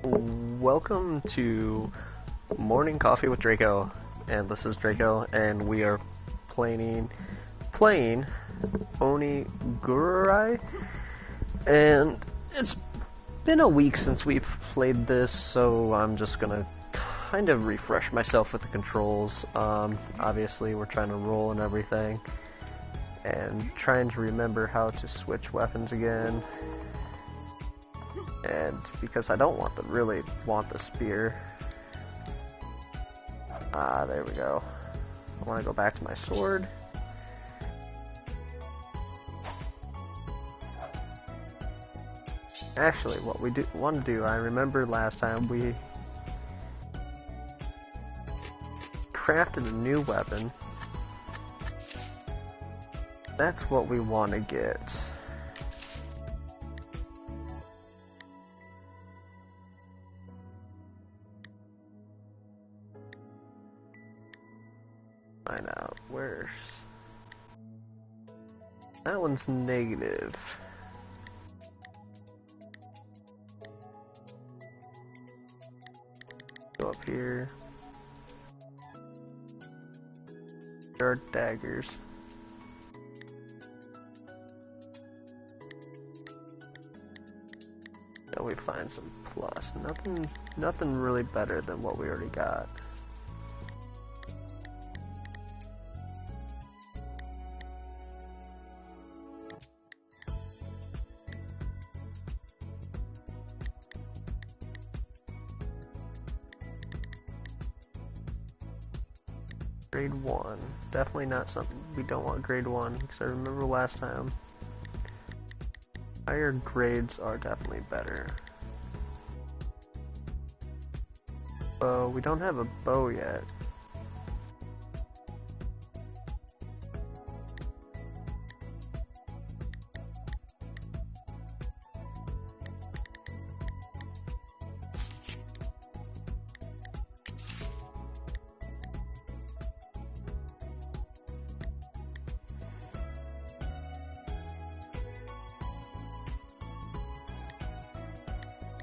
Welcome to Morning Coffee with Draco, and this is Draco, and we are playing Onigiri, and it's been a week since we've played this, so I'm just gonna kind of refresh myself with the controls. Obviously we're trying to roll and everything, and trying to remember how to switch weapons again. And because I don't really want the spear. There we go. I want to go back to my sword. Actually, what we want to do, I remember last time we crafted a new weapon. That's what we want to get. Find out where's that one's negative. Go up here. There are daggers. Then we find some plus. Nothing really better than what we already got. Grade 1. Definitely not something we don't want grade 1, because I remember last time higher grades are definitely better. Bow. We don't have a bow yet.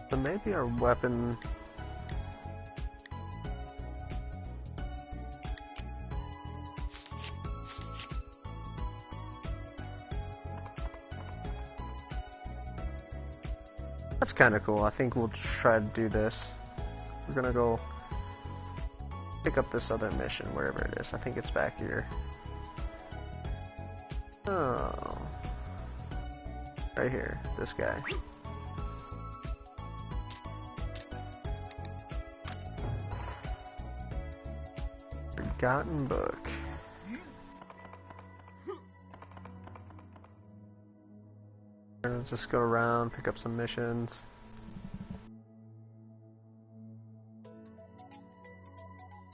So maybe our weapon... That's kind of cool. I think we'll try to do this. We're gonna go pick up this other mission, wherever it is. I think it's back here. Oh. Right here. This guy. Forgotten book. We're gonna just go around, pick up some missions.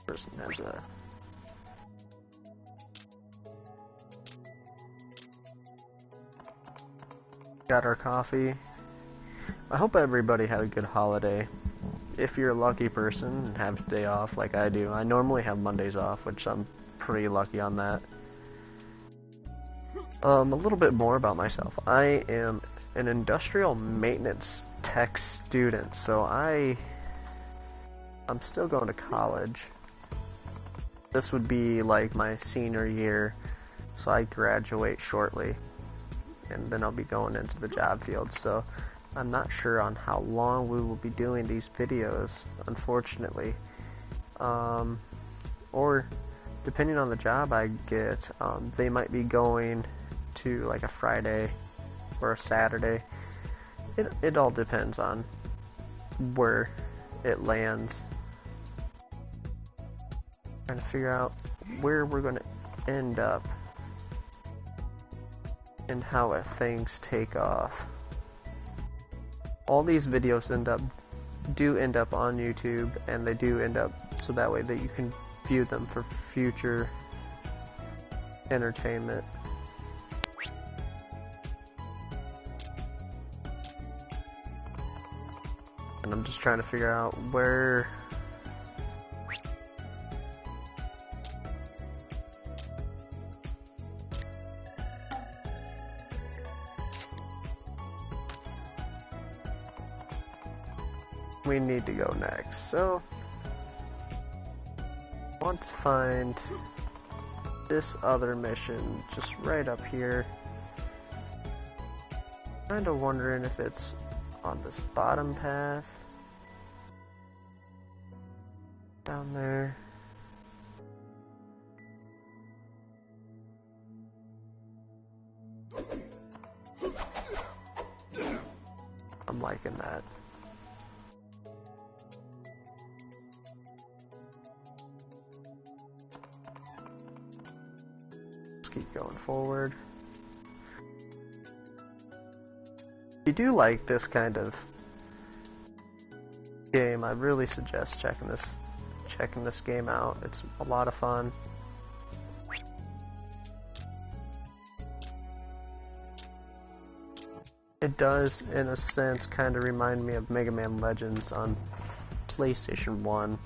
Person has a... Got our coffee. I hope everybody had a good holiday. If you're a lucky person and have a day off like I do. I normally have Mondays off, which I'm pretty lucky on that. A little bit more about myself. I am an industrial maintenance tech student, so I'm still going to college. This would be like my senior year, so I graduate shortly, and then I'll be going into the job field. So I'm not sure on how long we will be doing these videos, unfortunately. Or depending on the job I get, they might be going to like a Friday or a Saturday. It all depends on where it lands. Trying to figure out where we're going to end up and how things take off. All these videos do end up on YouTube, and they do end up so that way that you can view them for future entertainment. And I'm just trying to figure out where... we need to go next. So, I want to find this other mission just right up here. Kinda wondering if it's on this bottom path. Down there. I'm liking that. Let's keep going forward. If you do like this kind of game, I really suggest checking this game out. It's a lot of fun. It does, in a sense, kind of remind me of Mega Man Legends on PlayStation 1,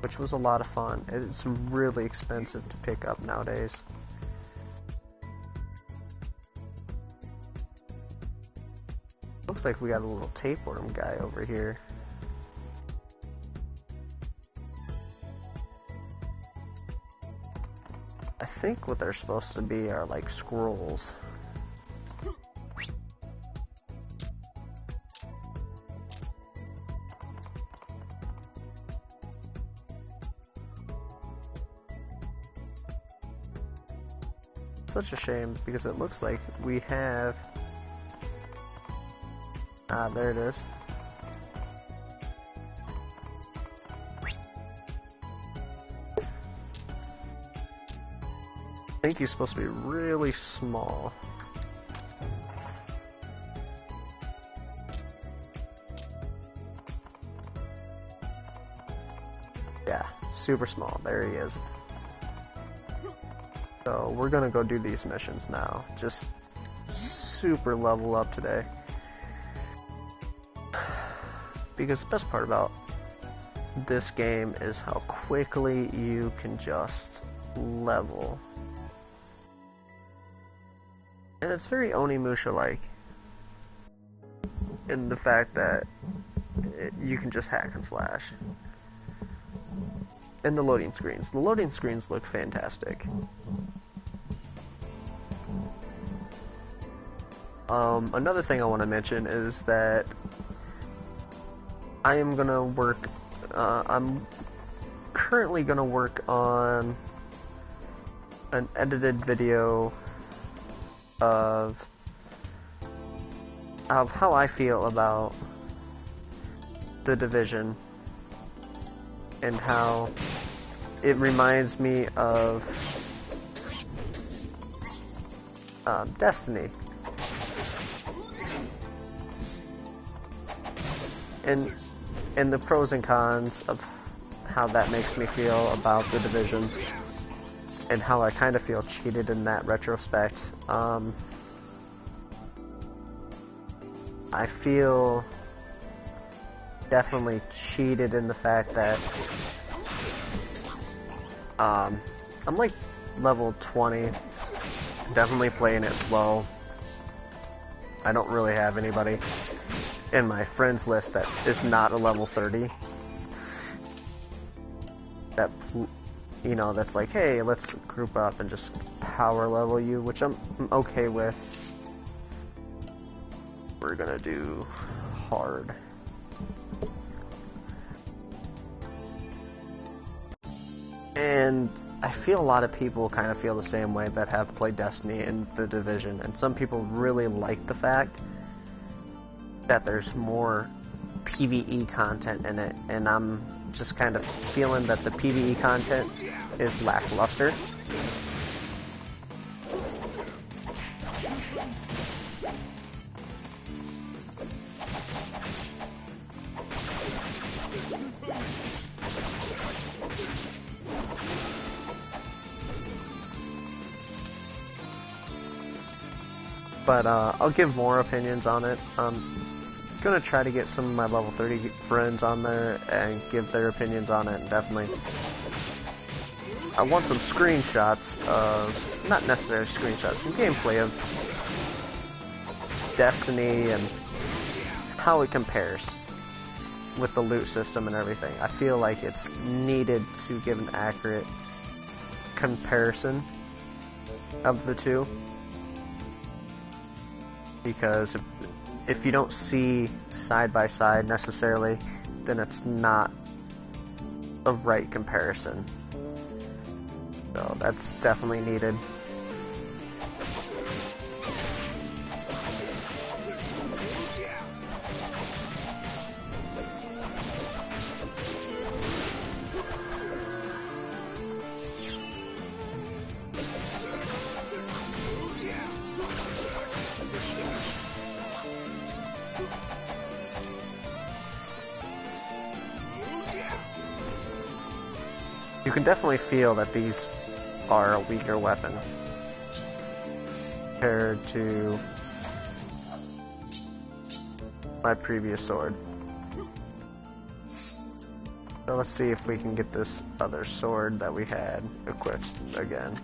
which was a lot of fun. It's really expensive to pick up nowadays. Looks like we got a little tapeworm guy over here. I think what they're supposed to be are like scrolls. Such a shame, because it looks like we have... Ah, there it is. I think he's supposed to be really small. Yeah, super small. There he is. So we're gonna go do these missions now. Just super level up today. Because the best part about this game is how quickly you can just level. And it's very Onimusha-like in the fact that you can just hack and slash. And the loading screens. The loading screens look fantastic. Another thing I want to mention is that I am gonna work, I'm currently gonna work on an edited video of how I feel about The Division and how it reminds me of Destiny. And the pros and cons of how that makes me feel about The Division, and how I kind of feel cheated in that retrospect. I feel definitely cheated in the fact that I'm like level 20, definitely playing it slow. I don't really have anybody in my friends list that is not a level 30 that, you know, that's like, hey, let's group up and just power level you, which I'm okay with. We're gonna do hard. And I feel a lot of people kind of feel the same way that have played Destiny and The Division, and some people really like the fact that there's more PvE content in it, and I'm just kind of feeling that the PvE content is lackluster. But I'll give more opinions on it. Gonna try to get some of my level 30 friends on there and give their opinions on it, and definitely I want some screenshots of, not necessarily screenshots, some gameplay of Destiny and how it compares. with the loot system and everything. I feel like it's needed to give an accurate comparison of the two, because if you don't see side by side necessarily, then it's not a right comparison. So that's definitely needed. You can definitely feel that these are a weaker weapon compared to my previous sword. So let's see if we can get this other sword that we had equipped again.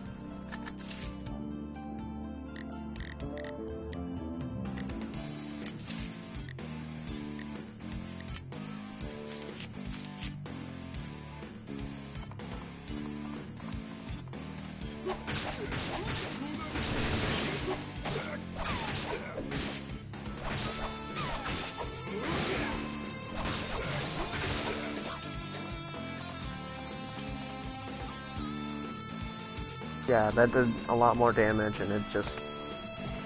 Yeah, that did a lot more damage, and it just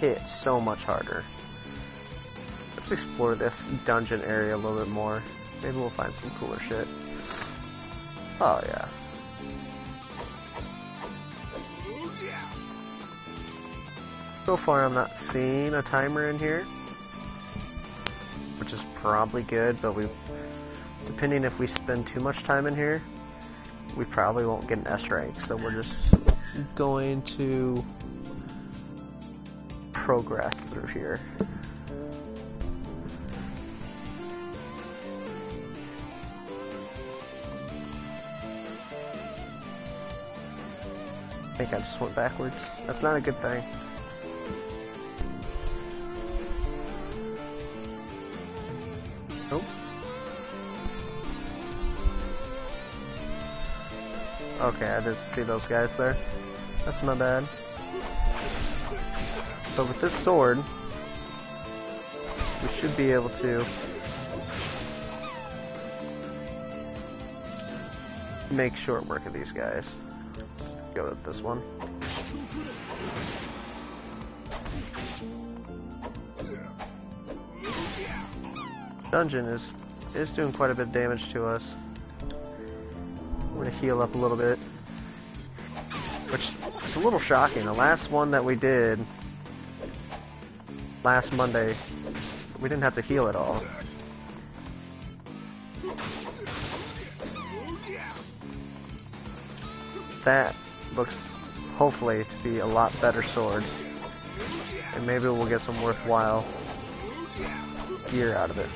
hit so much harder. Let's explore this dungeon area a little bit more. Maybe we'll find some cooler shit. Oh yeah. So far I'm not seeing a timer in here, which is probably good, but depending if we spend too much time in here, we probably won't get an S rank, so we're just going to progress through here. I think I just went backwards. That's not a good thing. Nope. Okay, I just see those guys there. That's my bad. So with this sword, we should be able to make short work of these guys. Let's go with this one. Dungeon is doing quite a bit of damage to us. I'm gonna heal up a little bit, which is a little shocking. The last one that we did last Monday, we didn't have to heal at all. That looks hopefully to be a lot better sword, and maybe we'll get some worthwhile gear out of it.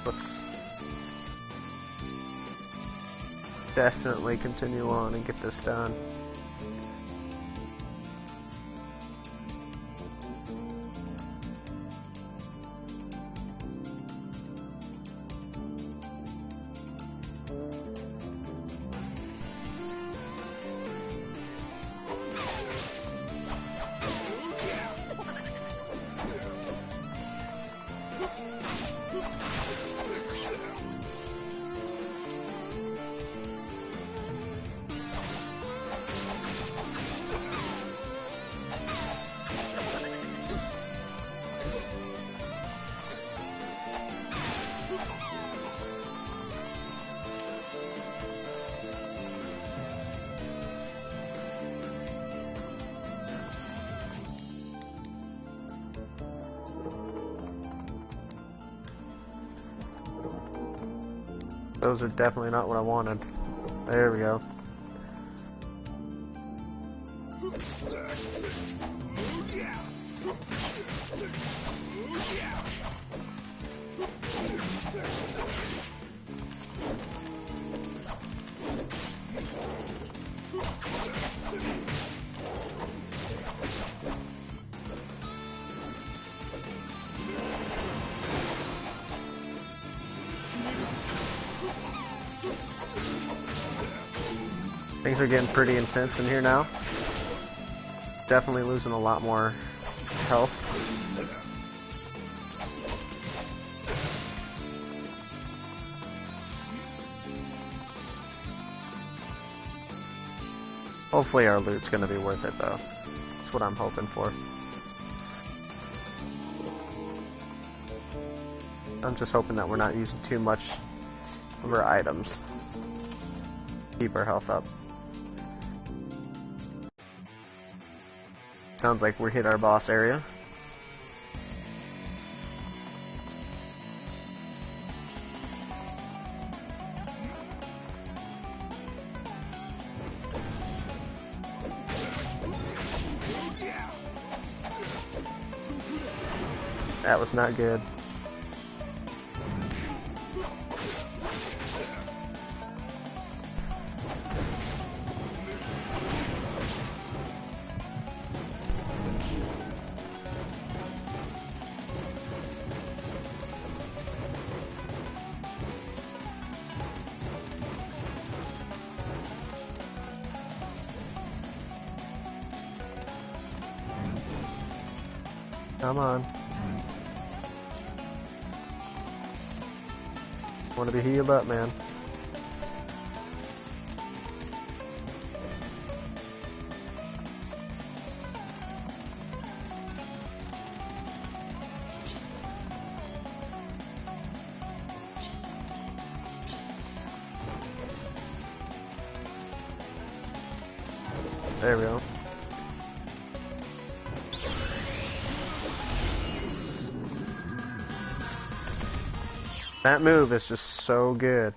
Let's definitely continue on and get this done. Those are definitely not what I wanted. There we go. Things are getting pretty intense in here now. Definitely losing a lot more health. Hopefully our loot's gonna be worth it though. That's what I'm hoping for. I'm just hoping that we're not using too much of our items. Keep our health up. Sounds like we hit our boss area. That was not good. Come on. Want to be healed up, man. There we go. That move is just so good.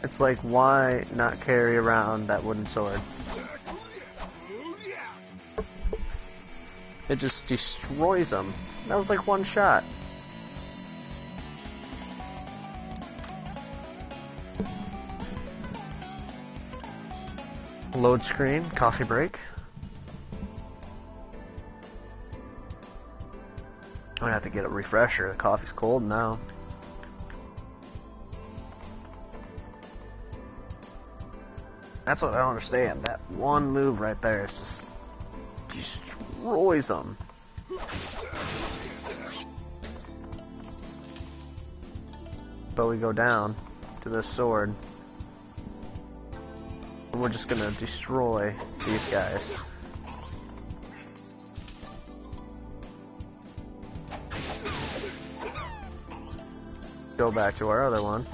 It's like, why not carry around that wooden sword? It just destroys them. That was like one shot. Load screen, coffee break. I'm gonna have to get a refresher. The coffee's cold now. That's what I don't understand. That one move right there is just destroys them. But we go down to this sword, and we're just gonna destroy these guys. Go back to our other one.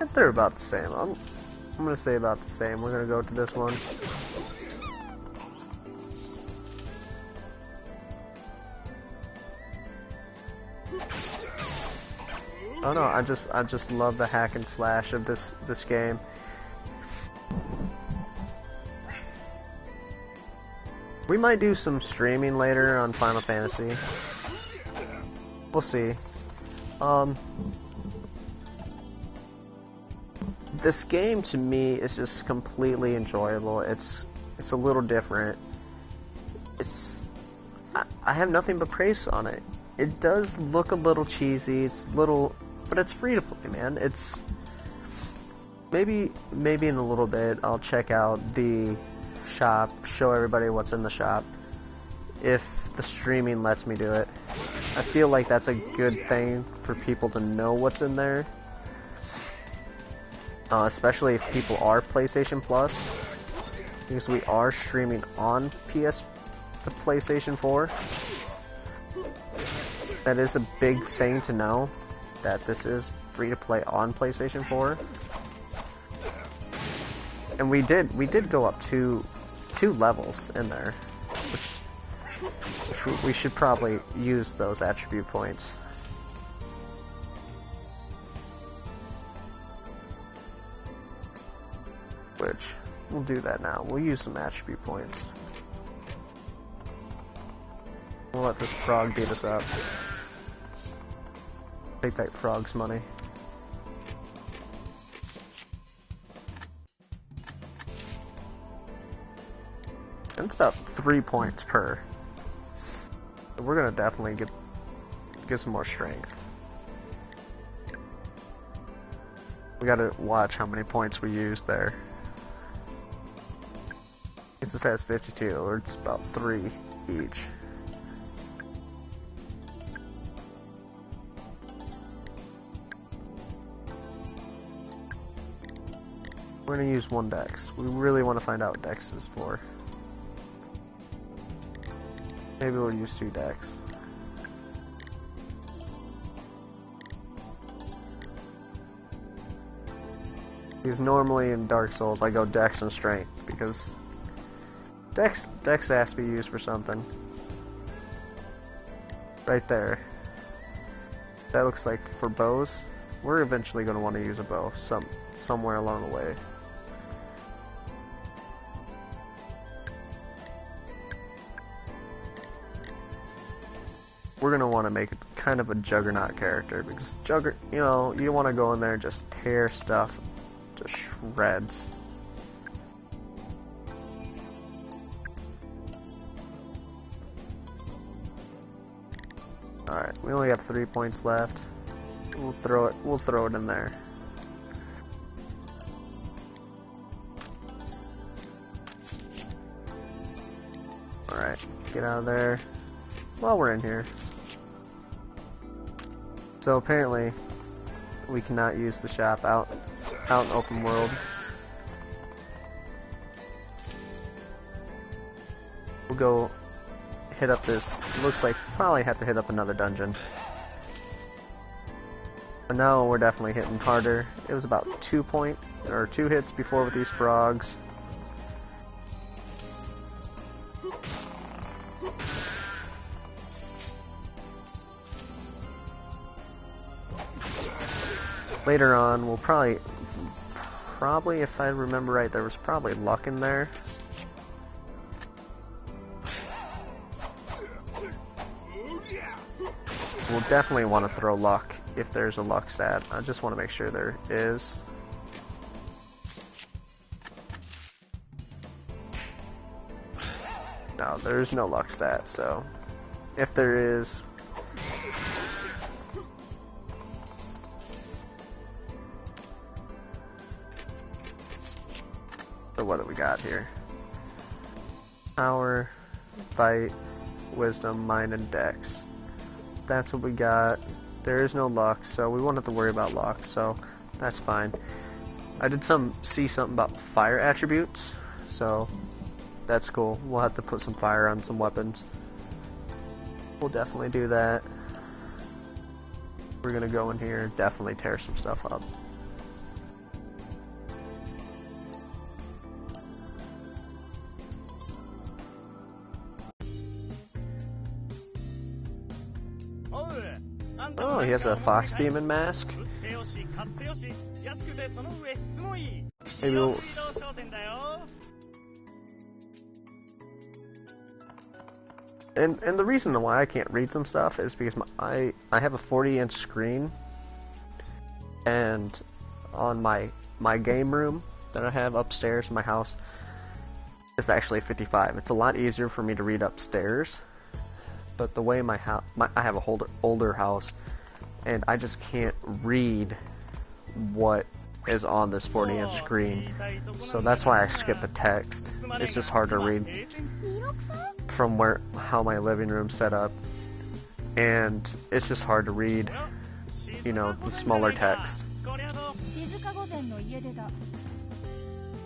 And they're about the same. I'm gonna say about the same. We're gonna go to this one. Oh no, I just love the hack and slash of this game. We might do some streaming later on Final Fantasy. We'll see. This game to me is just completely enjoyable. It's a little different. I have nothing but praise on it. It does look a little cheesy. It's little, but it's free to play, man. It's maybe in a little bit I'll check out the shop, show everybody what's in the shop, if the streaming lets me do it. I feel like that's a good thing for people to know what's in there, especially if people are PlayStation Plus, because we are streaming on the PlayStation 4. That is a big thing to know, that this is free to play on PlayStation 4. And we did go up two levels in there, which we should probably use those attribute points. which we'll do that now. We'll use some attribute points. We'll let this frog beat us up. Take that frog's money. And it's about 3 points per. So we're gonna definitely get some more strength. We gotta watch how many points we use there. This has 52, or it's about 3 each. We're gonna use 1 dex. We really want to find out what dex is for. Maybe we'll use 2 dex. Because normally in Dark Souls I go dex and strength because dex has to be used for something. Right there. That looks like for bows. We're eventually going to want to use a bow somewhere along the way. We're going to want to make it kind of a juggernaut character because you know, you want to go in there and just tear stuff to shreds. Alright, we only have 3 points left. We'll throw it in there. Alright, get out of there while we're in here. So apparently we cannot use the shop out in open world. We'll go hit up this. Looks like probably have to hit up another dungeon. But now we're definitely hitting harder. It was about 2 hits before with these frogs. Later on, we'll probably, if I remember right, there was probably luck in there. We'll definitely want to throw luck if there's a luck stat. I just want to make sure there is. No, there is no luck stat, so if there is, so what do we got here? Power, bite, wisdom, mind, and dex. That's what we got. There is no luck, so we won't have to worry about luck, so that's fine. I did see something about fire attributes, so that's cool. We'll have to put some fire on some weapons. We'll definitely do that. We're gonna go in here and definitely tear some stuff up. Oh, he has a fox demon mask. Maybe we'll... And the reason why I can't read some stuff is because I have a 40-inch screen, and on my game room that I have upstairs in my house is actually 55. It's a lot easier for me to read upstairs, but the way I have a older house, and I just can't read what is on this 40-inch screen, so that's why I skip the text. It's just hard to read from how my living room's set up, and it's just hard to read, you know, the smaller text.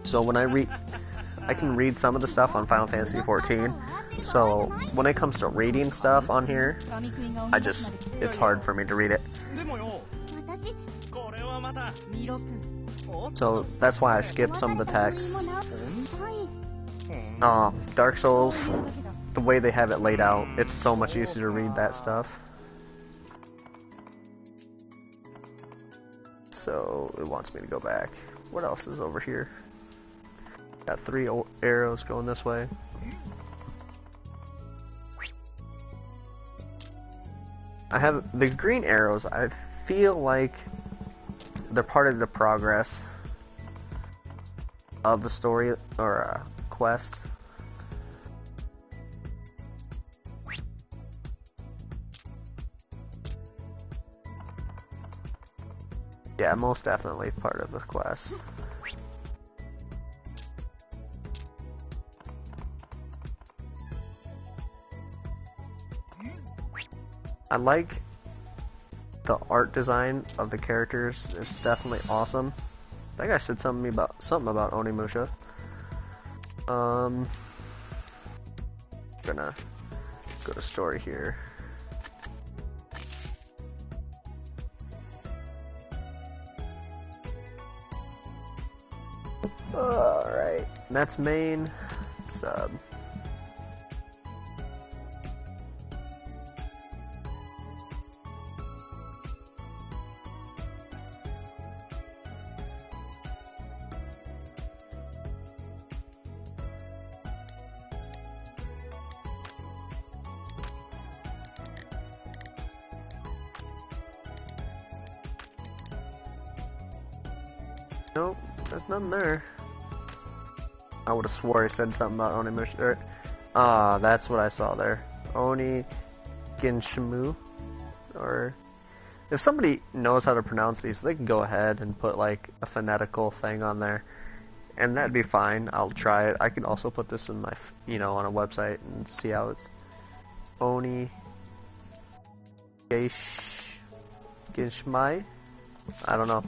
So when I can read some of the stuff on Final Fantasy XIV, so when it comes to reading stuff on here, it's hard for me to read it. So that's why I skip some of the text. Dark Souls, the way they have it laid out, it's so much easier to read that stuff. So it wants me to go back. What else is over here? Got 3 arrows going this way. I have the green arrows. I feel like they're part of the progress of the story or quest. Yeah, most definitely part of the quest. I like the art design of the characters. It's definitely awesome. I think I said something about Onimusha. Gonna go to story here. Alright, that's main, sub. Nope, there's nothing there. I would have swore I said something about Onimusha. Ah, that's what I saw there. Oni Ginshimu. Or if somebody knows how to pronounce these, they can go ahead and put like a phonetical thing on there, and that'd be fine. I'll try it. I can also put this in my, on a website and see how it's Oni Gishmai. I don't know.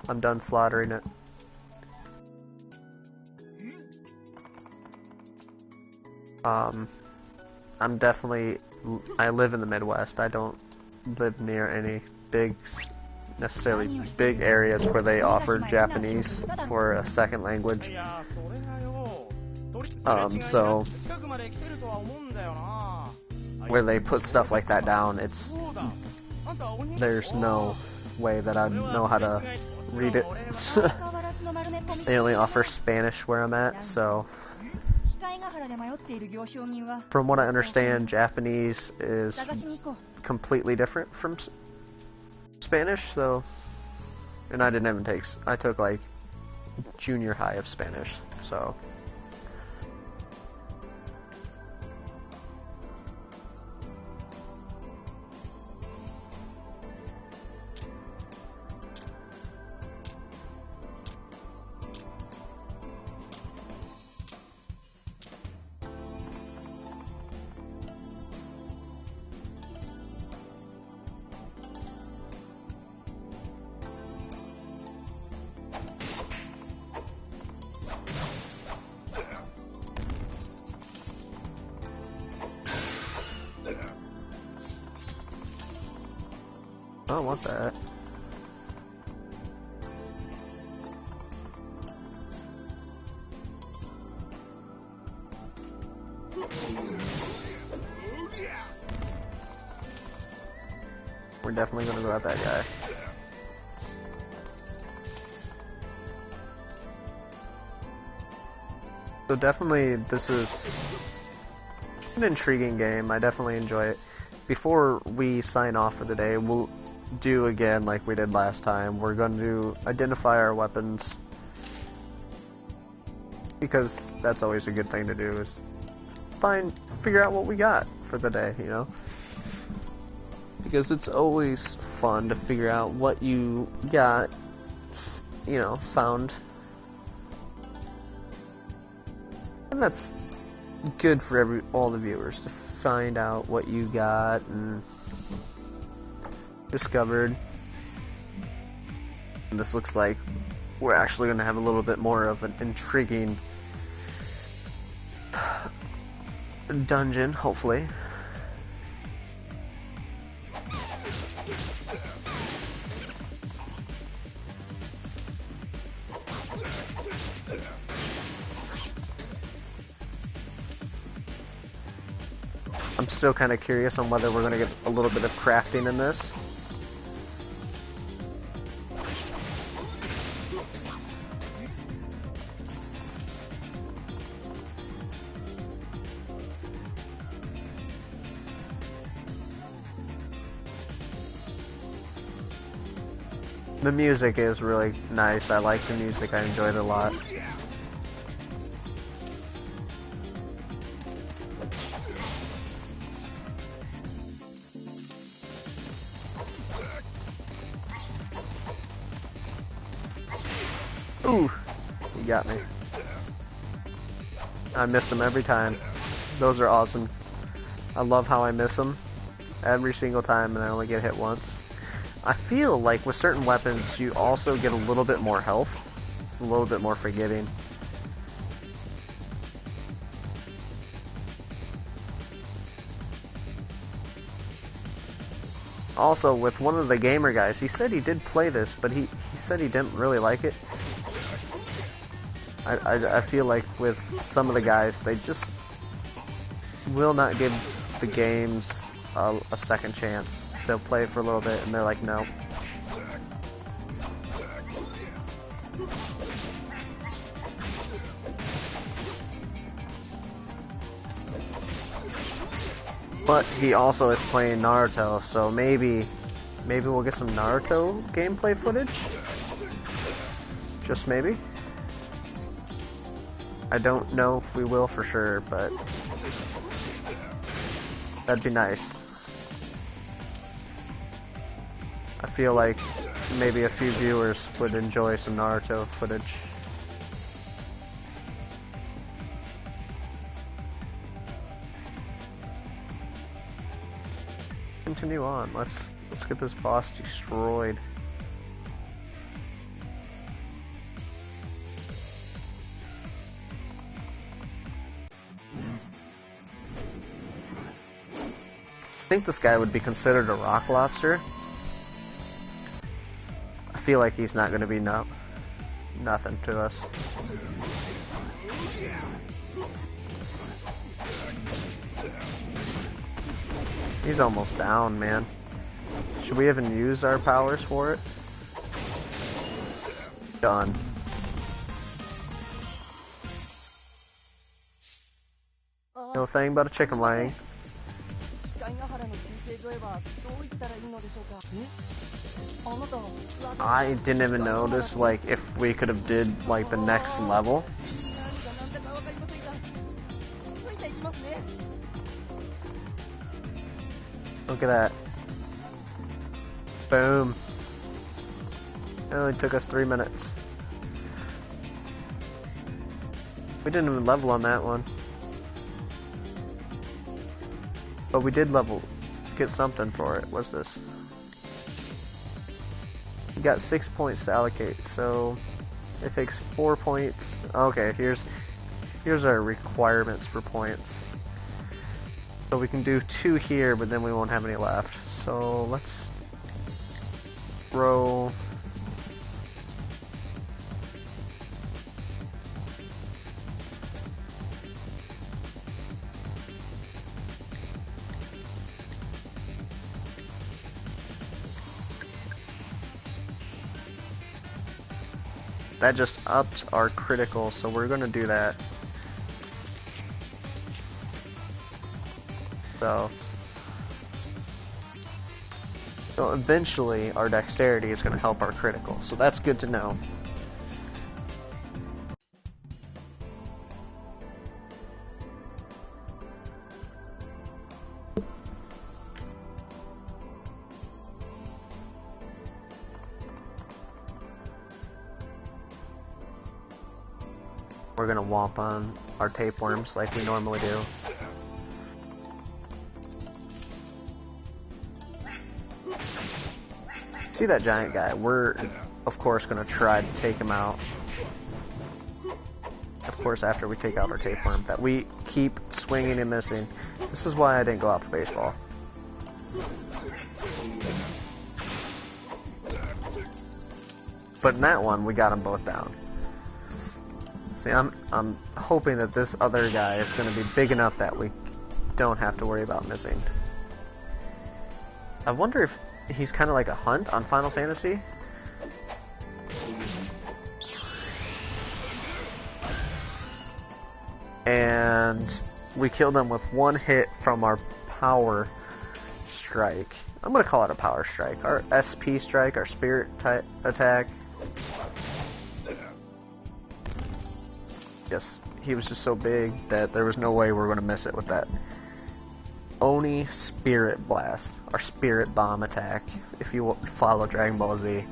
I'm done slaughtering it. I live in the Midwest. I don't live near any necessarily big areas where they offer Japanese for a second language. So where they put stuff like that down, there's no way that I know how to read it. They only offer Spanish where I'm at, so from what I understand, Japanese is completely different from Spanish, so, and I didn't even I took like junior high of Spanish, so. I don't want that. We're definitely gonna go at that guy. So definitely this is an intriguing game. I definitely enjoy it. Before we sign off for the day, we'll do again like we did last time. We're going to identify our weapons, because that's always a good thing to do, is figure out what we got for the day, because it's always fun to figure out what you got, found, and that's good for all the viewers to find out what you got and discovered. And this looks like we're actually going to have a little bit more of an intriguing dungeon, hopefully. I'm still kind of curious on whether we're going to get a little bit of crafting in this. The music is really nice. I like the music. I enjoyed it a lot. Ooh, you got me. I miss them every time. Those are awesome. I love how I miss them every single time and I only get hit once. I feel like with certain weapons you also get a little bit more health. It's a little bit more forgiving. Also, with one of the gamer guys, he said he did play this, but he said he didn't really like it. I feel like with some of the guys, they just will not give the games a second chance. They'll play it for a little bit and they're like, no. But he also is playing Naruto, so maybe we'll get some Naruto gameplay footage. Just maybe. I don't know if we will for sure, but that'd be nice. I feel like maybe a few viewers would enjoy some Naruto footage. Continue on. Let's get this boss destroyed. I think this guy would be considered a rock lobster. I feel like he's not going to be nothing to us. He's almost down, man. Should we even use our powers for it? Done. No thing but a chicken wing. I didn't even notice, like, if we could have did, like, the next level. Look at that. Boom. It only took us 3 minutes. We didn't even level on that one. But we did get something for it. What's this? We got 6 points to allocate, so it takes 4 points. Okay, here's our requirements for points. So we can do 2 here, but then we won't have any left. So let's roll. That just upped our critical, so we're gonna do that. So eventually our dexterity is gonna help our critical, so that's good to know. We're gonna womp on our tapeworms like we normally do. See that giant guy? We're, of course, gonna try to take him out. Of course, after we take out our tapeworm, that we keep swinging and missing. This is why I didn't go out for baseball. But in that one, we got them both down. See, I'm hoping that this other guy is going to be big enough that we don't have to worry about missing. I wonder if he's kind of like a hunt on Final Fantasy. And we killed him with 1 hit from our power strike. I'm gonna call it a power strike. Our SP strike, our spirit type attack. Yes, he was just so big that there was no way we were gonna miss it with that. Oni Spirit Blast, our Spirit Bomb attack, if you follow Dragon Ball Z.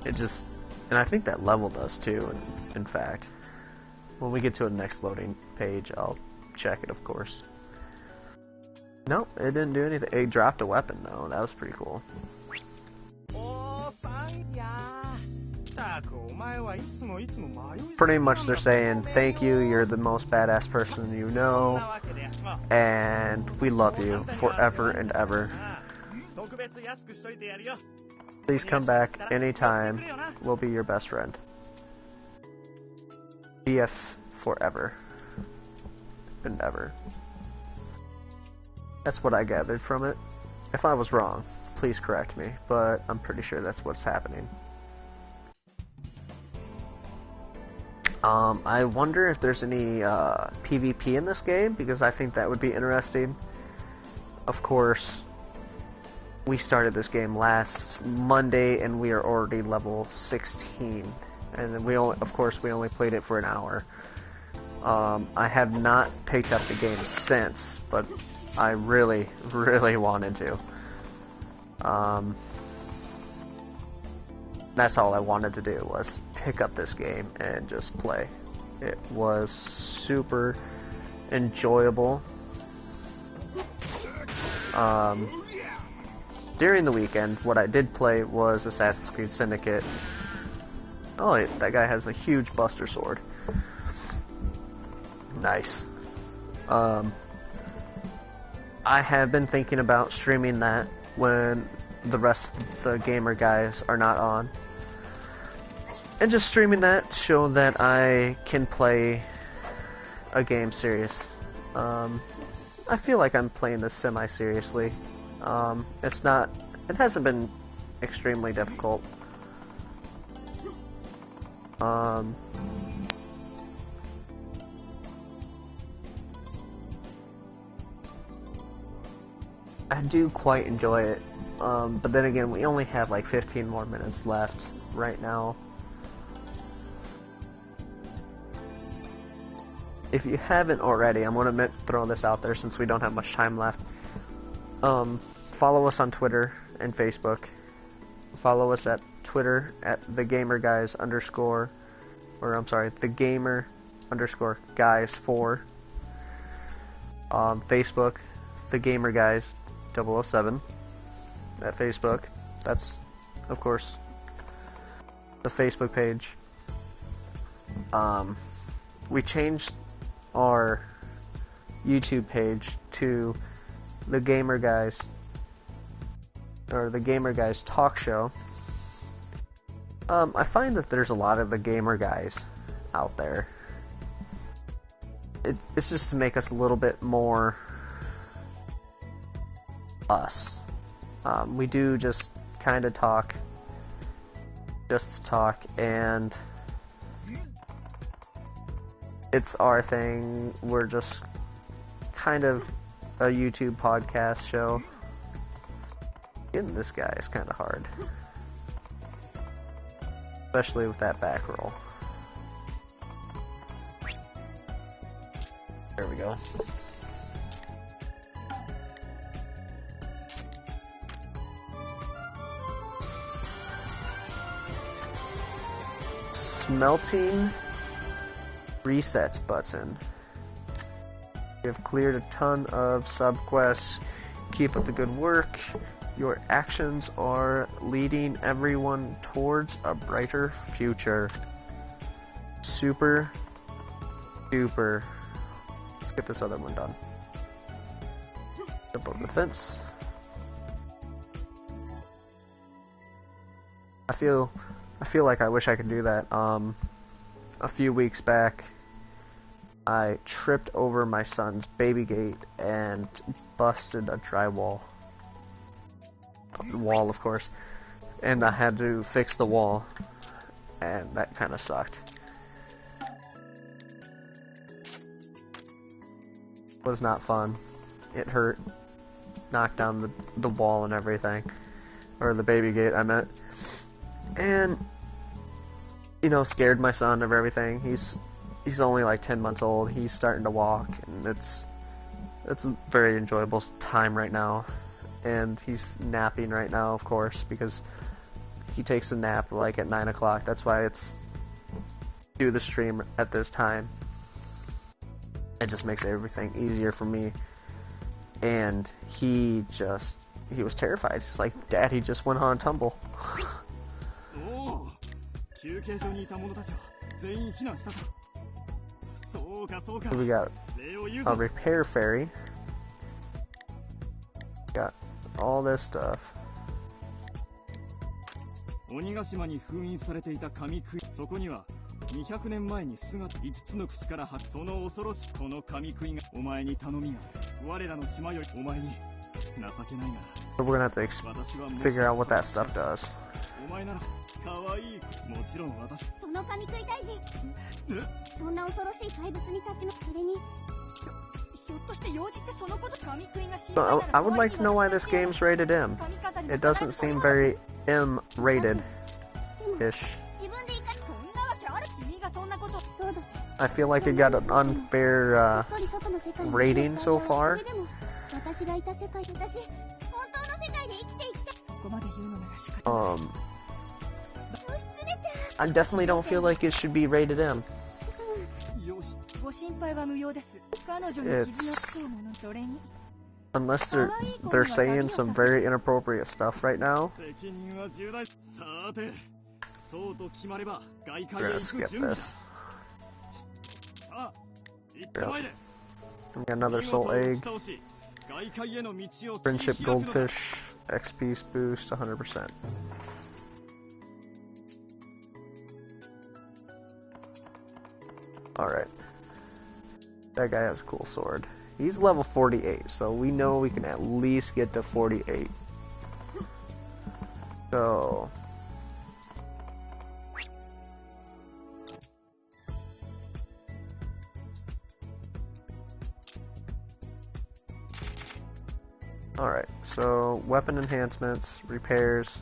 It just, and I think that leveled us too, in fact. When we get to the next loading page, I'll check it, of course. Nope, it didn't do anything. It dropped a weapon though, that was pretty cool. Pretty much they're saying, thank you, you're the most badass person you know, and we love you forever and ever. Please come back anytime, we'll be your best friend. BF forever and ever. That's what I gathered from it. If I was wrong, please correct me, but I'm pretty sure that's what's happening. I wonder if there's any PvP in this game, because I think that would be interesting. Of course, we started this game last Monday and we are already level 16. And then we only played it for an hour. I have not picked up the game since, but I really, really wanted to. That's all I wanted to do, was pick up this game and just play. It was super enjoyable. During the weekend, what I did play was Assassin's Creed Syndicate. Oh, that guy has a huge Buster Sword. Nice. I have been thinking about streaming that when the rest of the gamer guys are not on. And just streaming that to show that I can play a game serious. I feel like I'm playing this semi-seriously. It hasn't been extremely difficult. I do quite enjoy it, but then again, we only have like 15 more minutes left right now. If you haven't already, I'm going to throw this out there since we don't have much time left. Follow us on Twitter and Facebook. Follow us at Twitter at thegamerguys_, thegamer_guys4. Facebook, thegamerguys007 at Facebook. That's, of course, the Facebook page. We changed our YouTube page to the Gamer Guys, or the Gamer Guys Talk Show. I find that there's a lot of the gamer guys out there. It's just to make us a little bit more us. We do just kind of talk, just to talk, and it's our thing. We're just kind of a YouTube podcast show. Getting this guy is kind of hard, especially with that back roll. There we go. Smelting reset button. You have cleared a ton of subquests. Keep up the good work. Your actions are leading everyone towards a brighter future. Super duper. Let's get this other one done. Jump over the fence. I feel like I wish I could do that. A few weeks back, I tripped over my son's baby gate and busted a drywall. Wall, of course. And I had to fix the wall, and that kind of sucked. was not fun. It hurt. Knocked down the wall and everything. Or the baby gate, I meant. And, you know, scared my son of everything. He's only like 10 months old. He's starting to walk, and it's a very enjoyable time right now. And he's napping right now, of course, because he takes a nap like at 9 o'clock. That's why it's do the stream at this time. It just makes everything easier for me. And he was terrified. He's like, Dad, he just went on a tumble. We got a repair fairy. Got all this stuff. Onigashimaに封印されていた神杭、そこには200年前に姿5つの口から発その恐ろしこの神杭がお前に頼みが我らの島よりお前に情けないなら So we're gonna have to figure out what that stuff does. お前なら可愛いもちろん私その神杭退治そんな恐ろしい怪物に立ちのそれに I would like to know why this game's rated M. It doesn't seem very M-rated-ish. I feel like it got an unfair rating so far. I definitely don't feel like it should be rated M. It's unless they're saying some very inappropriate stuff right now. We're gonna skip this. Yeah. We got another soul egg. Friendship goldfish. XP boost 100%. Alright. That guy has a cool sword. He's level 48, so we know we can at least get to 48. So... Alright, so weapon enhancements, repairs.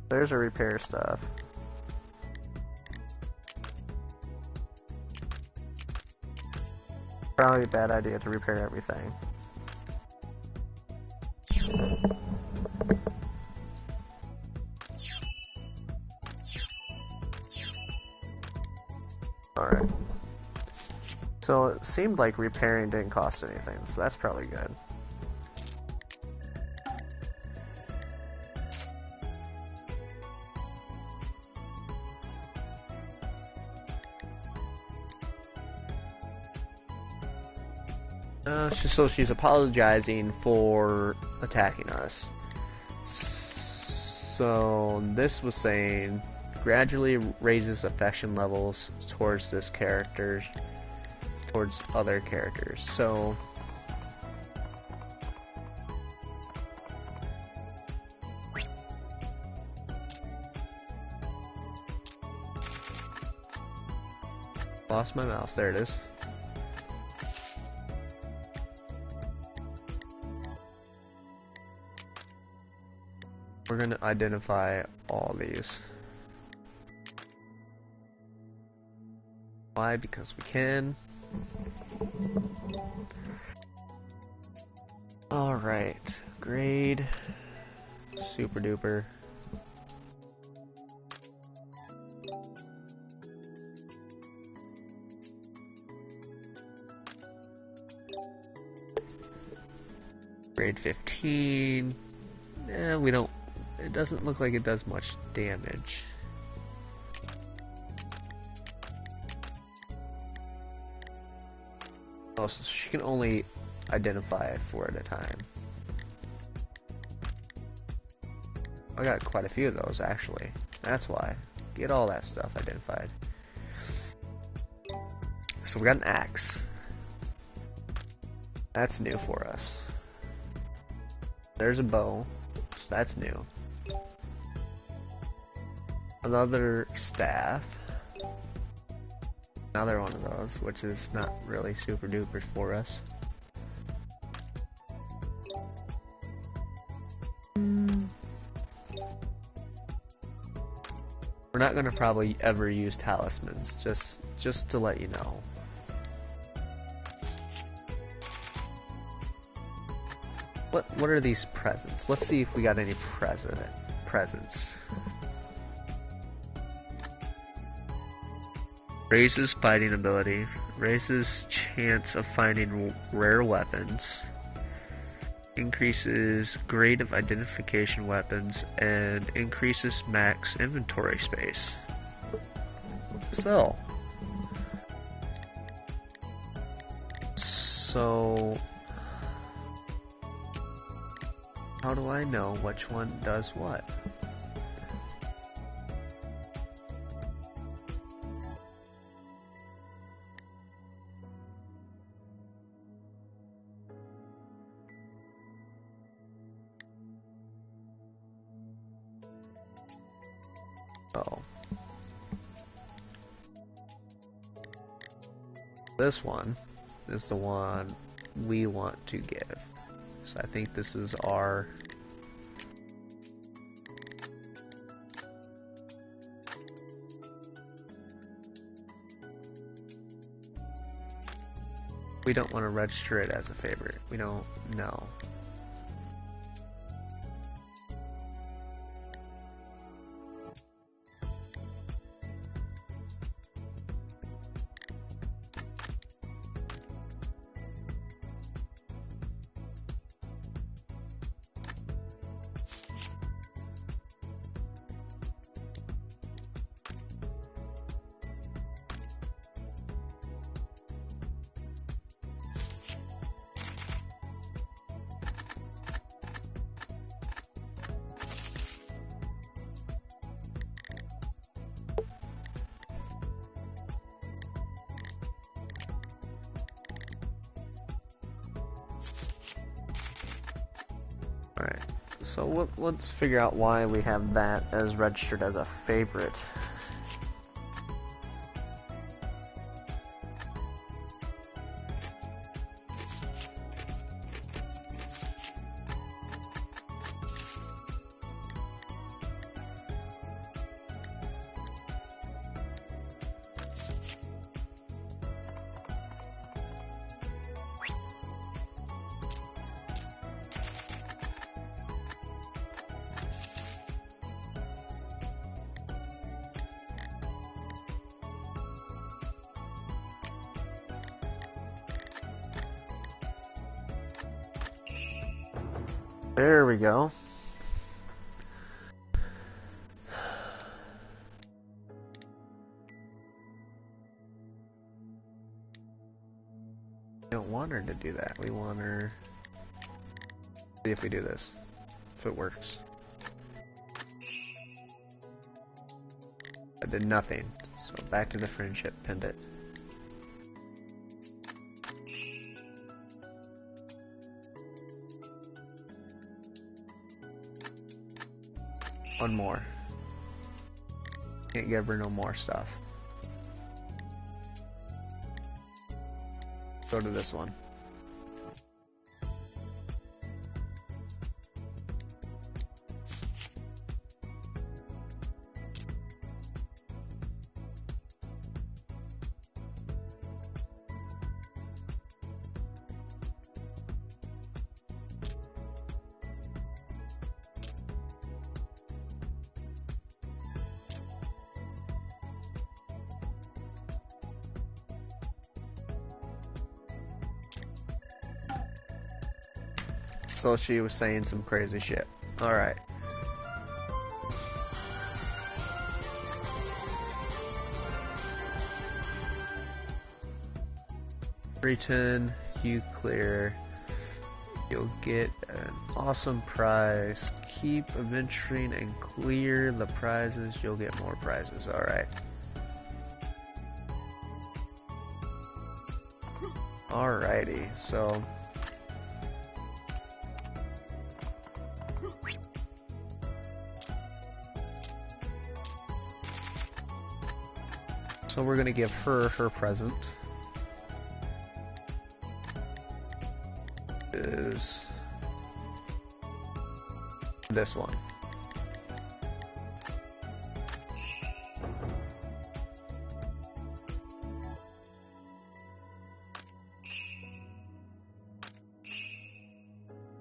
There's a repair stuff. Probably a bad idea to repair everything. Alright. So it seemed like repairing didn't cost anything, so that's probably good. So she's apologizing for attacking us. So this was saying gradually raises affection levels towards this character, towards other characters. So lost my mouse. There it is. We're going to identify all these. Why? Because we can. Alright. Grade. Super duper. Grade 15. We don't. It doesn't look like it does much damage. Oh, so she can only identify 4 at a time. I got quite a few of those actually. That's why. Get all that stuff identified. So we got an axe. That's new for us. There's a bow. So that's new. Another staff. another one of those, which is not really super duper for us. We're not gonna probably ever use talismans, just to let you know. What are these presents? Let's see if we got any presents. Raises fighting ability, raises chance of finding rare weapons, increases grade of identification weapons, and increases max inventory space. So how do I know which one does what? Oh. This one is the one we want to give. So I think this is our we don't want to register it as a favorite. We don't know. Alright, so let's figure out why we have that as registered as a favorite. There we go. We don't want her to do that. We want her... See if we do this. If it works. I did nothing. So back to the friendship pendant. One more. Can't give her no more stuff. Go to this one. So she was saying some crazy shit. Alright. Return, you clear. You'll get an awesome prize. Keep adventuring and clear the prizes. You'll get more prizes. Alright. Alrighty, so... So we're gonna give her her present. Is this one.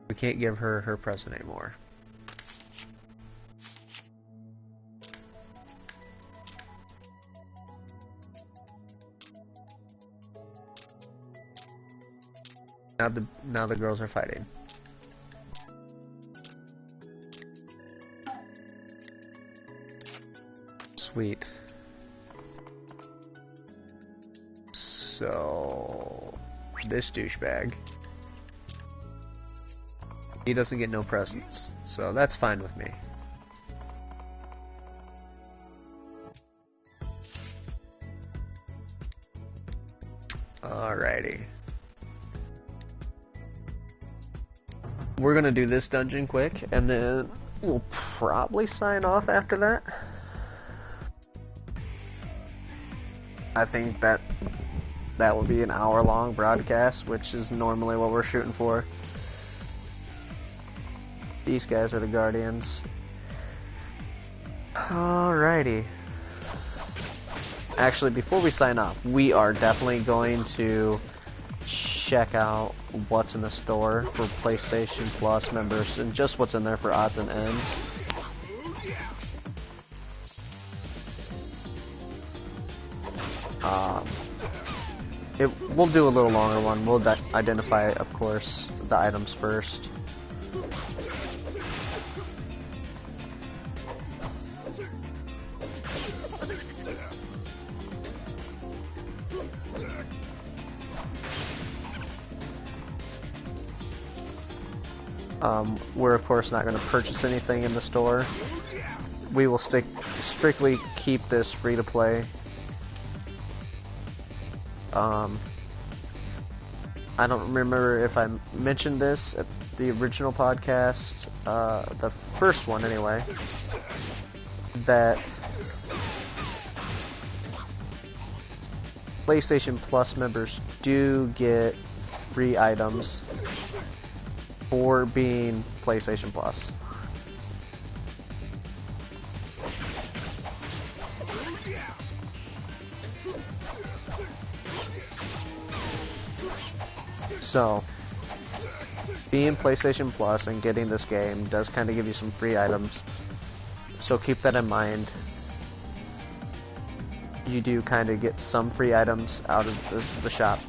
We can't give her her present anymore. Now the girls are fighting. Sweet. So this douchebag, he doesn't get no presents, so that's fine with me. Alrighty. We're gonna do this dungeon quick, and then we'll probably sign off after that. I think that will be an hour-long broadcast, which is normally what we're shooting for. These guys are the Guardians. Alrighty. Actually, before we sign off, we are definitely going to check out what's in the store for PlayStation Plus members and just what's in there for odds and ends. We'll do a little longer one. We'll identify, of course, the items first. We're of course not going to purchase anything in the store. We will strictly keep this free to play. I don't remember if I mentioned this at the original podcast, the first one anyway, that PlayStation Plus members do get free items for being PlayStation Plus. So, being PlayStation Plus and getting this game does kind of give you some free items. So keep that in mind. You do kind of get some free items out of the shop.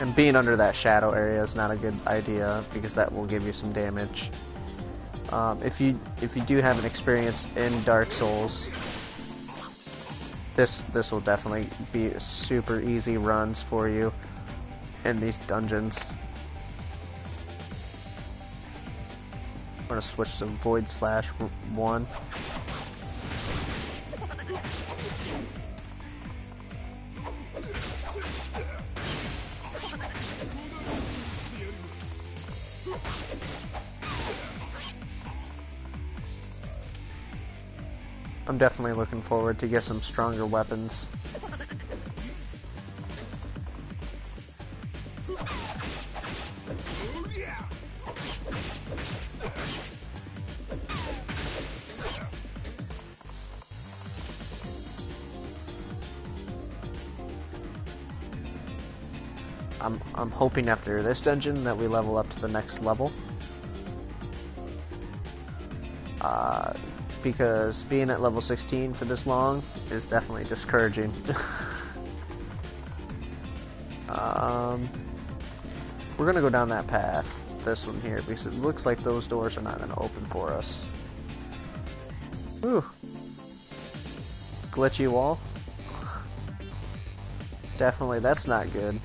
And being under that shadow area is not a good idea because that will give you some damage. If you do have an experience in Dark Souls, this will definitely be super easy runs for you in these dungeons. I'm gonna switch to Void/1. I'm definitely looking forward to get some stronger weapons. I'm hoping after this dungeon that we level up to the next level. Because being at level 16 for this long is definitely discouraging. We're gonna go down that path, this one here, because it looks like those doors are not gonna open for us. Ooh. Glitchy wall. Definitely, that's not good.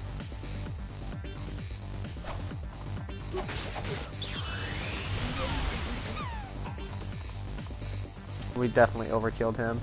We definitely overkilled him.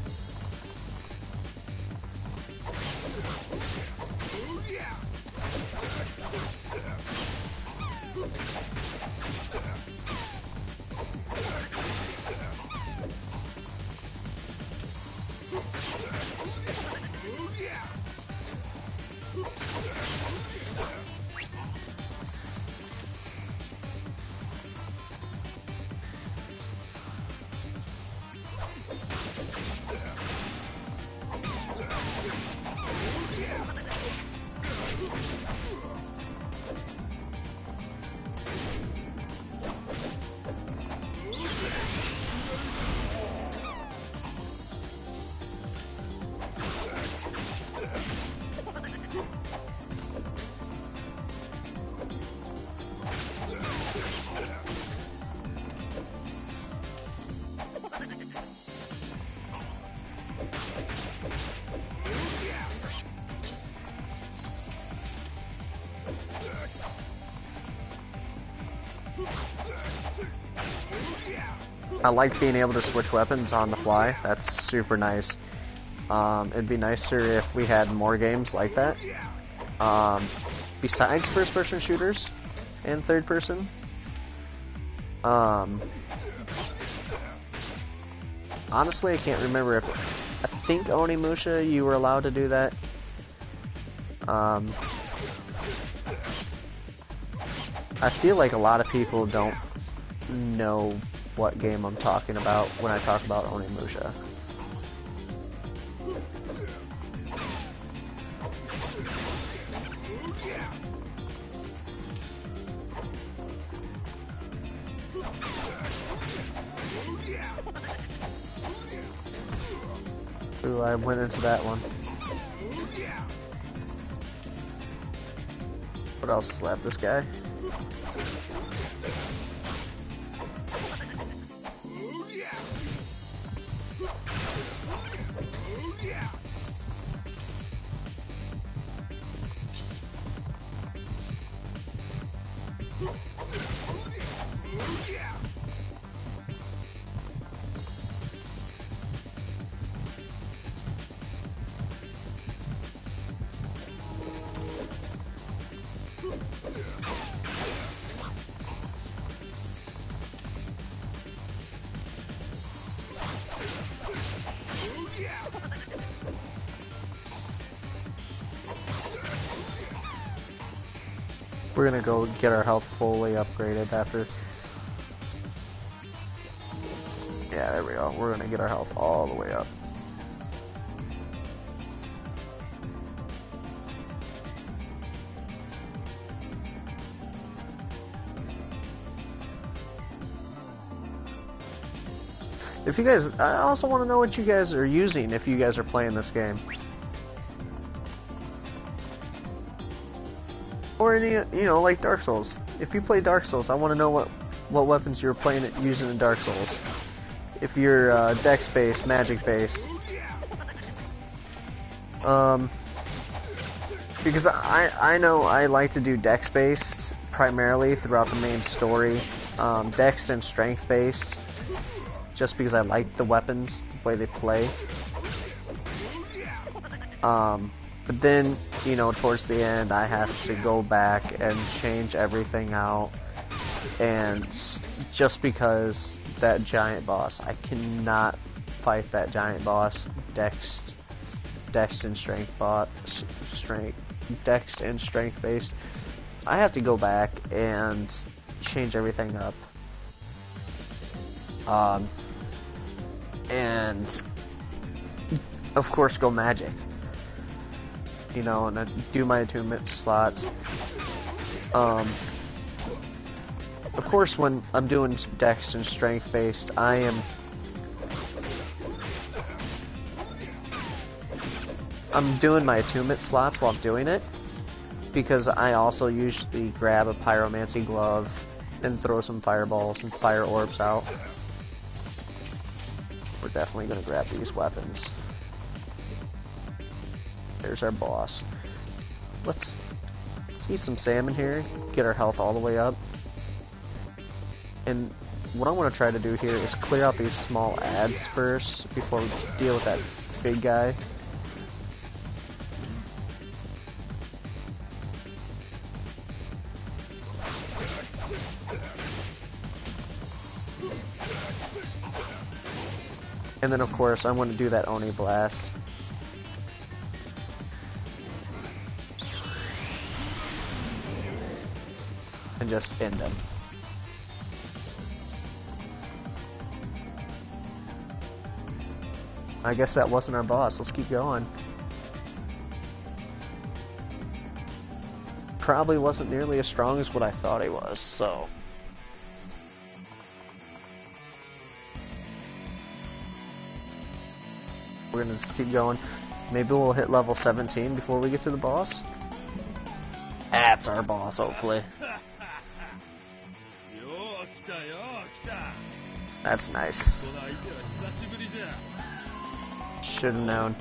I like being able to switch weapons on the fly. That's super nice. It'd be nicer if we had more games like that. Besides first-person shooters and third-person. Honestly, I can't remember if... I think Onimusha, you were allowed to do that. I feel like a lot of people don't know what game I'm talking about when I talk about Onimusha. Ooh, I went into that one. What else is left? This guy? We're gonna go get our health fully upgraded after. Yeah, there we go. We're gonna get our health all the way up. If you guys, I also want to know what you guys are using if you guys are playing this game. Or any, you know, like Dark Souls. If you play Dark Souls, I want to know what weapons you're playing using in Dark Souls. If you're Dex based, magic based. Because I know I like to do Dex based primarily throughout the main story. Dex and strength based, just because I like the weapons, the way they play. But then, you know, towards the end, I have to go back and change everything out. And just because that giant boss, I cannot fight that giant boss. Dex and strength Dex and strength based. I have to go back and change everything up. And of course, go magic. You know, and I do my attunement slots. Of course, when I'm doing Dex and strength based, I'm doing my attunement slots while I'm doing it, because I also usually grab a pyromancy glove and throw some fireballs and fire orbs out. We're definitely gonna grab these weapons. There's our boss. Let's eat some salmon here, get our health all the way up. And what I want to try to do here is clear out these small ads first before we deal with that big guy. And then of course I'm going to do that Oni Blast. And just end them. I guess that wasn't our boss. Let's keep going. Probably wasn't nearly as strong as what I thought he was, so. We're gonna just keep going. Maybe we'll hit level 17 before we get to the boss. That's our boss, hopefully. That's nice. Should have known.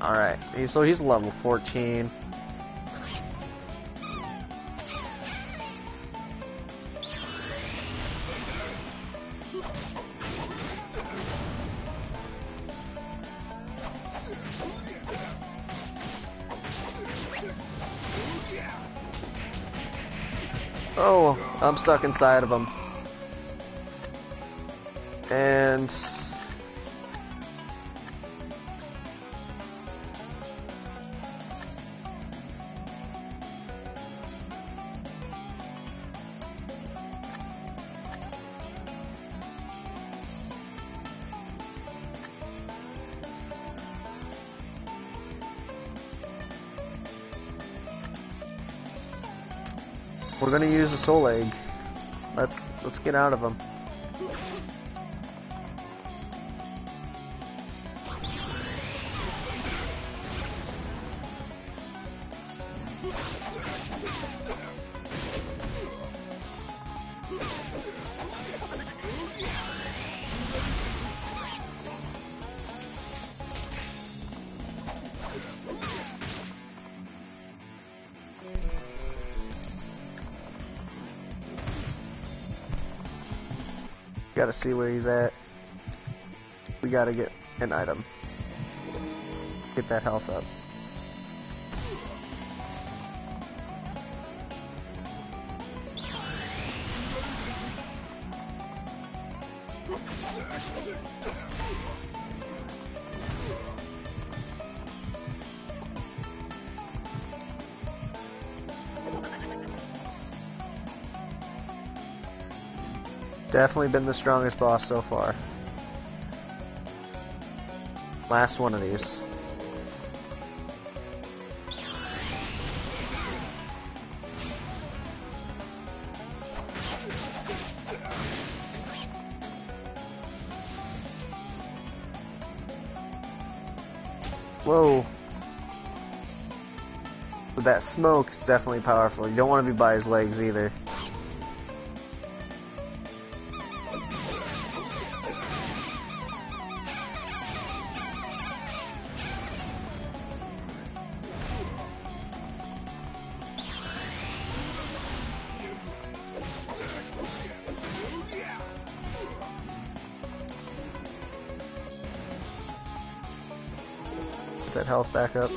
Alright, so he's level 14. Oh, I'm stuck inside of him. And we're gonna use a soul egg. Let's get out of him. Gotta see where he's at. We gotta get an item. Get that health up. Definitely been the strongest boss so far. Last one of these. Whoa. But that smoke is definitely powerful. You don't want to be by his legs either. That health back up.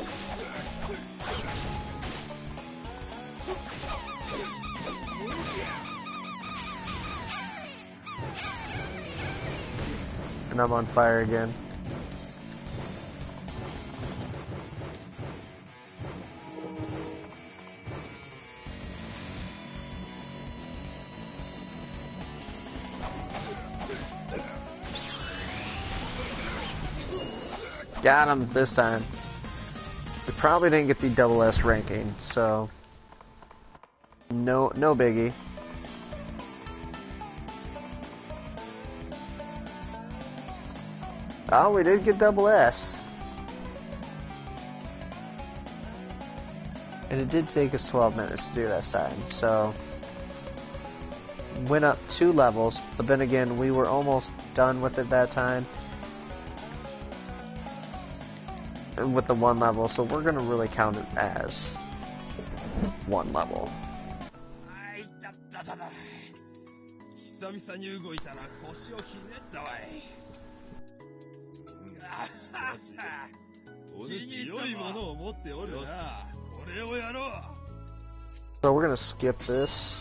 And I'm on fire again. Got him this time. We probably didn't get the double S ranking, so no biggie. Oh, we did get double S. And it did take us 12 minutes to do this time, so went up 2 levels, but then again, we were almost done with it that time. With the 1 level, so we're gonna really count it as 1 level. So we're gonna skip this.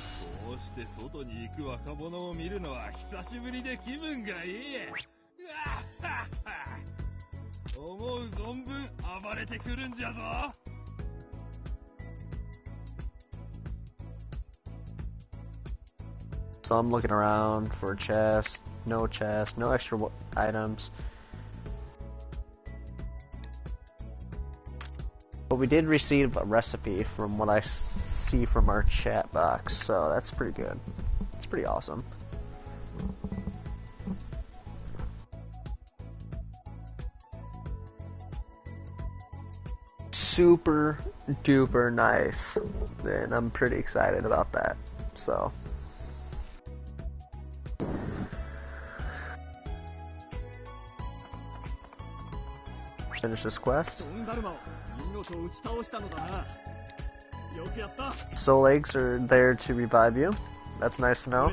So I'm looking around for a chest, no extra items. But we did receive a recipe from what I see from our chat box, so that's pretty good. It's pretty awesome. Super duper nice, and I'm pretty excited about that. So finish this quest. Soul eggs are there to revive you. That's nice to know.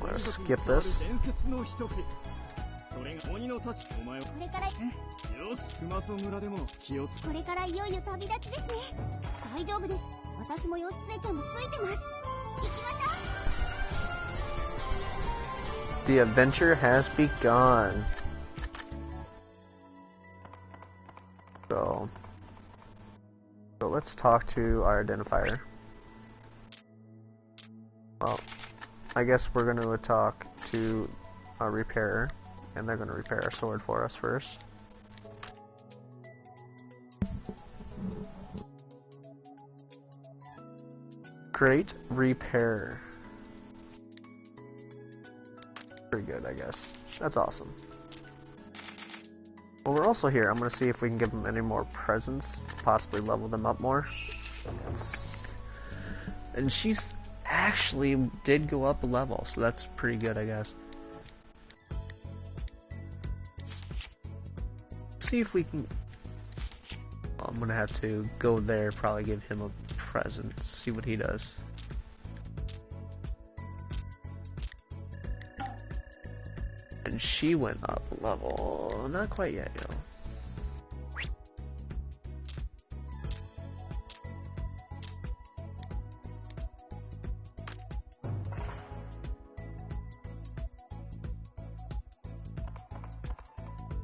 We're gonna skip this. それが鬼のたちお前はこれからよし熊津村でも気をつけこれからいよいよ旅立ちですね大丈夫です私も義経ちゃんもついてます行きましょう The adventure has begun. So let's talk to our identifier. Well, I guess we're going to talk to a repairer, and they're going to repair our sword for us first. Great repair. Pretty good, I guess. That's awesome. Well, we're also here. I'm going to see if we can give them any more presents, possibly level them up more. And she's actually did go up a level, so that's pretty good, I guess. See if we can... Well, I'm going to have to go there, probably give him a present, see what he does. And she went up a level. Not quite yet, yo.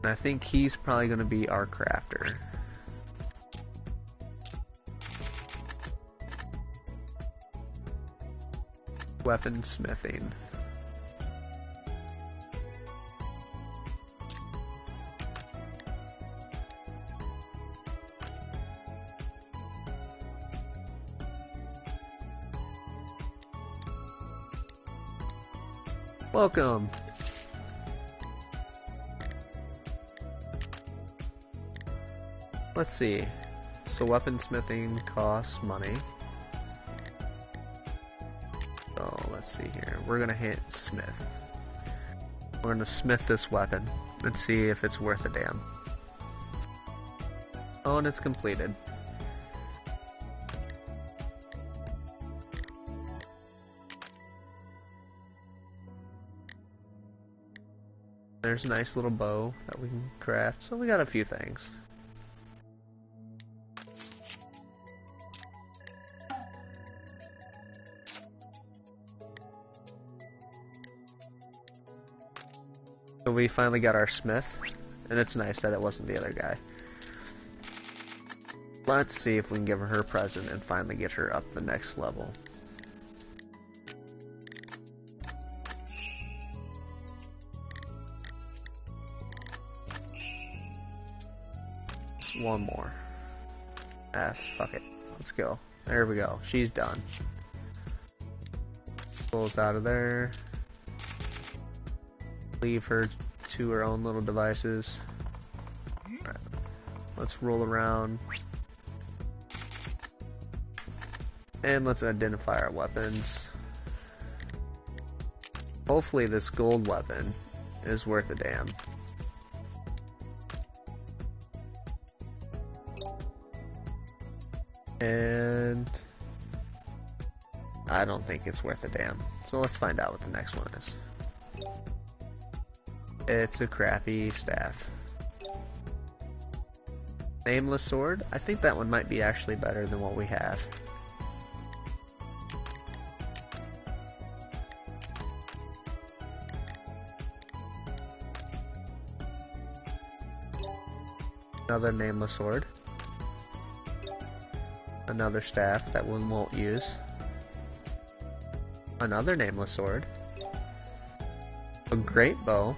And I think he's probably going to be our crafter. Weaponsmithing. Welcome. Let's see. So weaponsmithing costs money. So let's see here. We're gonna hit smith. We're gonna smith this weapon and see if it's worth a damn. Oh, and it's completed. There's a nice little bow that we can craft, so we got a few things. So we finally got our smith, and it's nice that it wasn't the other guy. Let's see if we can give her a present and finally get her up the next level. One more. Fuck it. Let's go. There we go. She's done. Pulls out of there. Leave her to her own little devices. Right. Let's roll around. And let's identify our weapons. Hopefully this gold weapon is worth a damn. And I don't think it's worth a damn. So let's find out what the next one is. It's a crappy staff. Nameless sword? I think that one might be actually better than what we have. Another nameless sword. Another staff that one won't use. Another nameless sword. A great bow.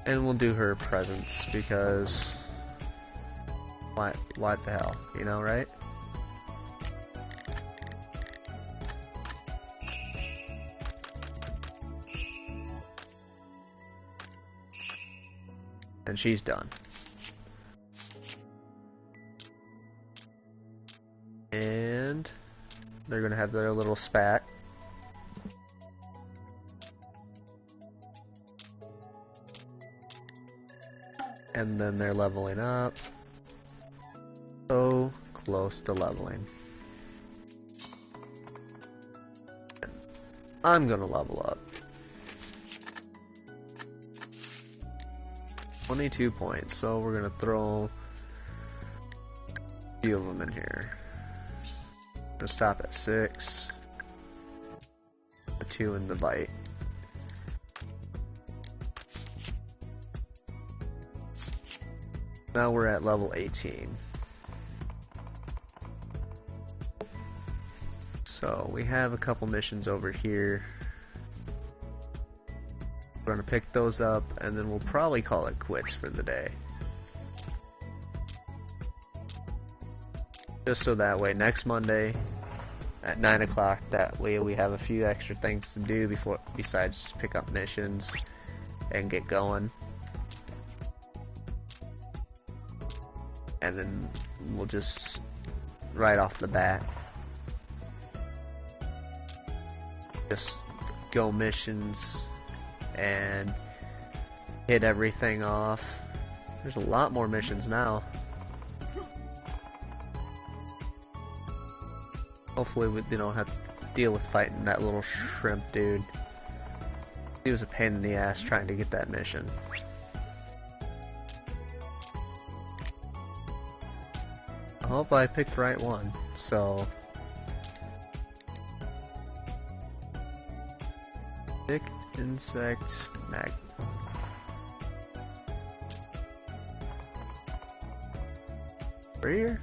And we'll do her presents because what the hell, you know, right? And she's done. And they're gonna have their little spat. And then they're leveling up. So close to leveling. I'm gonna level up. 22 points, so we're gonna throw a few of them in here. Gonna stop at 6. The 2 in the bite. Now we're at level 18. So we have a couple missions over here. We're gonna pick those up and then we'll probably call it quits for the day. Just so that way next Monday at 9 o'clock, that way we have a few extra things to do besides just pick up missions and get going. And then we'll just right off the bat just go missions and hit everything off. There's a lot more missions now. Hopefully we don't have to deal with fighting that little shrimp dude. He was a pain in the ass trying to get that mission. I hope I picked the right one. So pick insect mag. Here?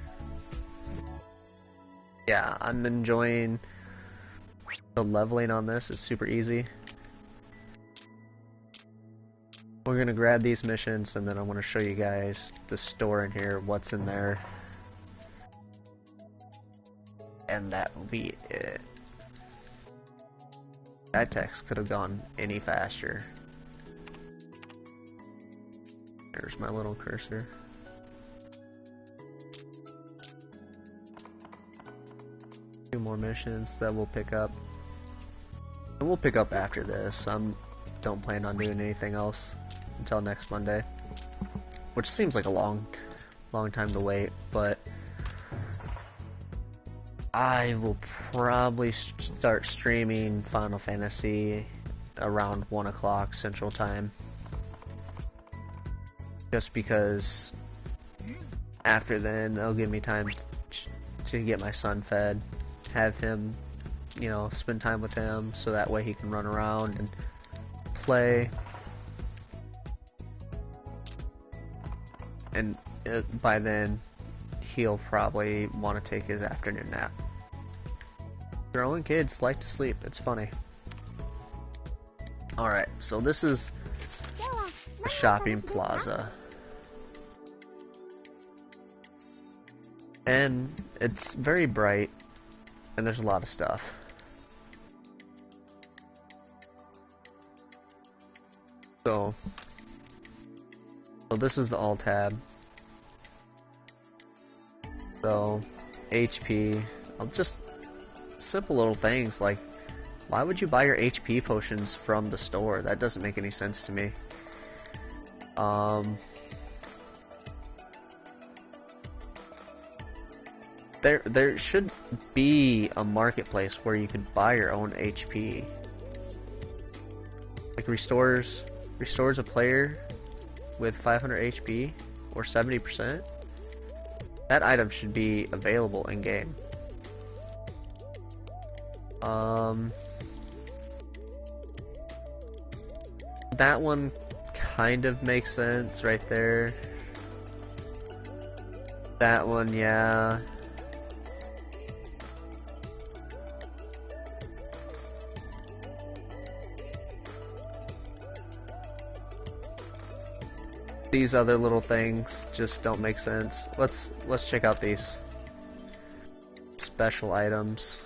Yeah, I'm enjoying the leveling on this. It's super easy. We're gonna grab these missions and then I want to show you guys the store in here, what's in there. And that will be it. That text could have gone any faster. There's my little cursor. Two more missions that we'll pick up. And we'll pick up after this. Don't plan on doing anything else until next Monday. Which seems like a long time to wait, but I will probably start streaming Final Fantasy around 1 o'clock Central Time. Just because after then it'll give me time to get my son fed, have him, spend time with him so that way he can run around and play. And by then he'll probably want to take his afternoon nap. Growing kids like to sleep, it's funny. Alright, so this is a shopping plaza. And it's very bright, and there's a lot of stuff. So this is the alt tab. So HP, just simple little things like, why would you buy your HP potions from the store? That doesn't make any sense to me. There should be a marketplace where you could buy your own HP. Like restores a player with 500 HP or 70%. That item should be available in game. That one kind of makes sense right there. That one, yeah. These other little things just don't make sense. Let's check out these special items.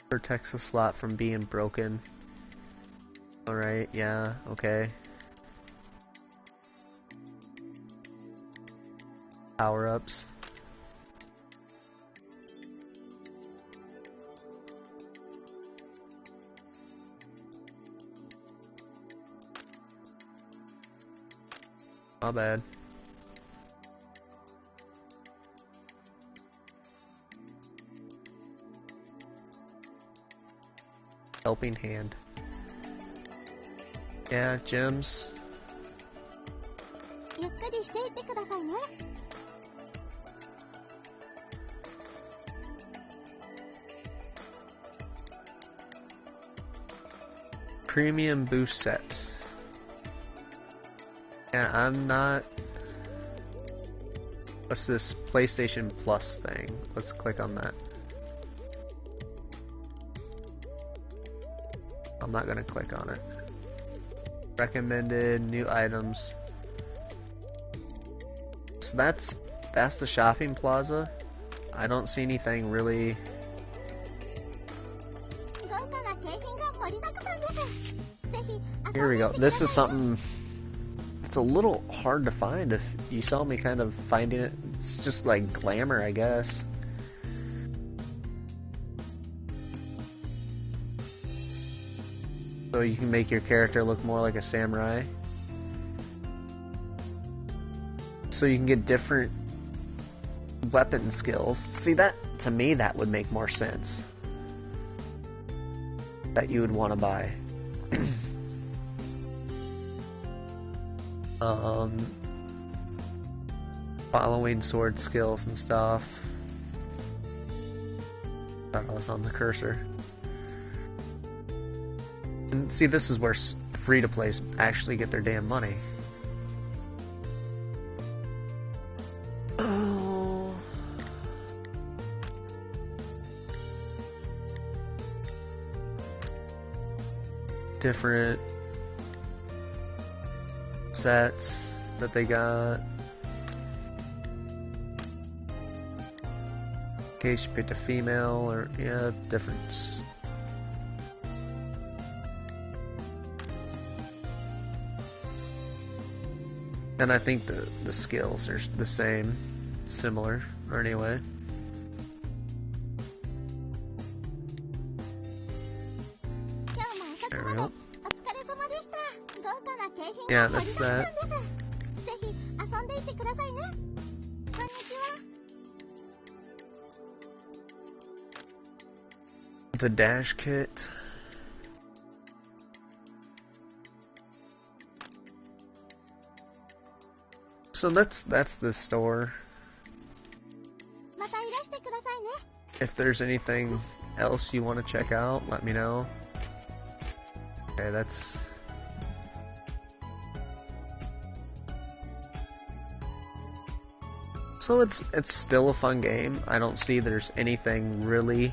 Protects a slot from being broken. Alright, yeah, okay. Power-ups. Not bad. Helping hand. Yeah, gems. ゆっくりしていってくださいね。 Premium boost set. Yeah, I'm not... What's this PlayStation Plus thing? Let's click on that. I'm not gonna click on it. Recommended new items. So that's the shopping plaza. I don't see anything really. Here we go. This is something. It's a little hard to find. If you saw me kind of finding it, it's just like glamour, I guess. So you can make your character look more like a samurai. So you can get different weapon skills. See, that, to me, that would make more sense. That you would want to buy. Following sword skills and stuff. Thought I was on the cursor. And see, this is where free-to-plays actually get their damn money. Oh. Different sets that they got. In case you picked a female, or yeah, difference. And I think the skills are the same, similar, or anyway. There we go. Yeah, that's that. The dash kit. So that's the store. If there's anything else you want to check out, let me know. Okay, that's... So it's still a fun game. I don't see there's anything really